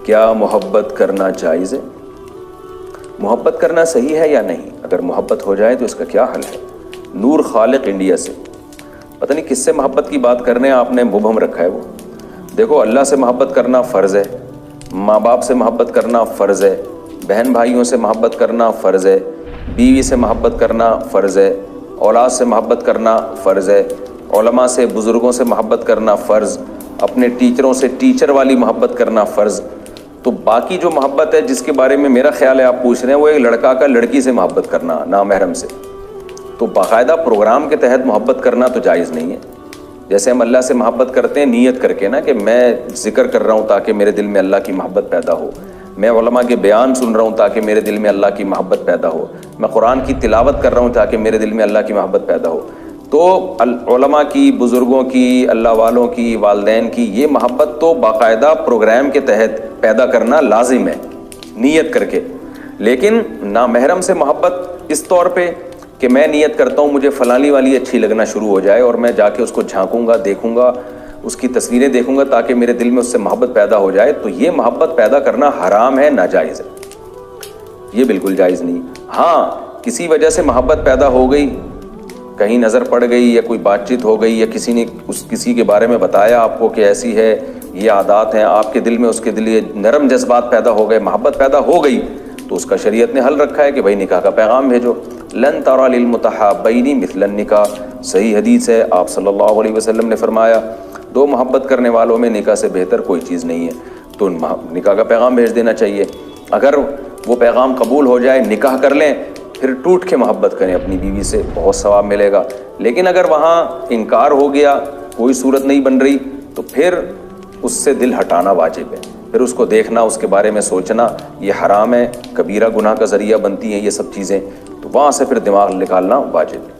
کیا محبت کرنا جائز ہے؟ محبت کرنا صحیح ہے یا نہیں؟ اگر محبت ہو جائے تو اس کا کیا حل ہے؟ نور خالق انڈیا سے، پتہ نہیں کس سے محبت کی بات کرنے ہیں آپ نے مبہم رکھا ہے وہ۔ دیکھو، اللہ سے محبت کرنا فرض ہے، ماں باپ سے محبت کرنا فرض ہے، بہن بھائیوں سے محبت کرنا فرض ہے، بیوی سے محبت کرنا فرض ہے، اولاد سے محبت کرنا فرض ہے، علماء سے، بزرگوں سے محبت کرنا فرض، اپنے ٹیچروں سے ٹیچر والی محبت کرنا فرض۔ تو باقی جو محبت ہے جس کے بارے میں میرا خیال ہے آپ پوچھ رہے ہیں، وہ ایک لڑکا کا لڑکی سے محبت کرنا نامحرم سے، تو باقاعدہ پروگرام کے تحت محبت کرنا تو جائز نہیں ہے۔ جیسے ہم اللہ سے محبت کرتے ہیں نیت کر کے نا، کہ میں ذکر کر رہا ہوں تاکہ میرے دل میں اللہ کی محبت پیدا ہو، میں علماء کے بیان سن رہا ہوں تاکہ میرے دل میں اللہ کی محبت پیدا ہو، میں قرآن کی تلاوت کر رہا ہوں تاکہ میرے دل میں اللہ کی محبت پیدا ہو۔ تو علماء کی، بزرگوں کی، اللہ والوں کی، والدین کی یہ محبت تو باقاعدہ پروگرام کے تحت پیدا کرنا لازم ہے نیت کر کے۔ لیکن نامحرم سے محبت اس طور پہ کہ میں نیت کرتا ہوں مجھے فلانی والی اچھی لگنا شروع ہو جائے اور میں جا کے اس کو جھانکوں گا، دیکھوں گا، اس کی تصویریں دیکھوں گا تاکہ میرے دل میں اس سے محبت پیدا ہو جائے، تو یہ محبت پیدا کرنا حرام ہے، ناجائز ہے، یہ بالکل جائز نہیں۔ ہاں، کسی وجہ سے محبت پیدا ہو گئی، کہیں نظر پڑ گئی یا کوئی بات چیت ہو گئی یا کسی نے کسی کے بارے میں بتایا آپ کو کہ ایسی ہے، یہ عادات ہیں، آپ کے دل میں اس کے لیے نرم جذبات پیدا ہو گئے، محبت پیدا ہو گئی، تو اس کا شریعت نے حل رکھا ہے کہ بھائی نکاح کا پیغام بھیجو۔ لن ترى للمتحابین مثل النکاح، صحیح حدیث ہے، آپ صلی اللہ علیہ وسلم نے فرمایا دو محبت کرنے والوں میں نکاح سے بہتر کوئی چیز نہیں ہے، تو نکاح کا پیغام بھیج دینا چاہیے۔ اگر وہ پیغام قبول ہو جائے، نکاح کر لیں، پھر ٹوٹ کے محبت کریں اپنی بیوی سے، بہت ثواب ملے گا۔ لیکن اگر وہاں انکار ہو گیا، کوئی صورت نہیں بن رہی، تو پھر اس سے دل ہٹانا واجب ہے، پھر اس کو دیکھنا، اس کے بارے میں سوچنا، یہ حرام ہے، کبیرہ گناہ کا ذریعہ بنتی ہیں یہ سب چیزیں، تو وہاں سے پھر دماغ نکالنا واجب ہے۔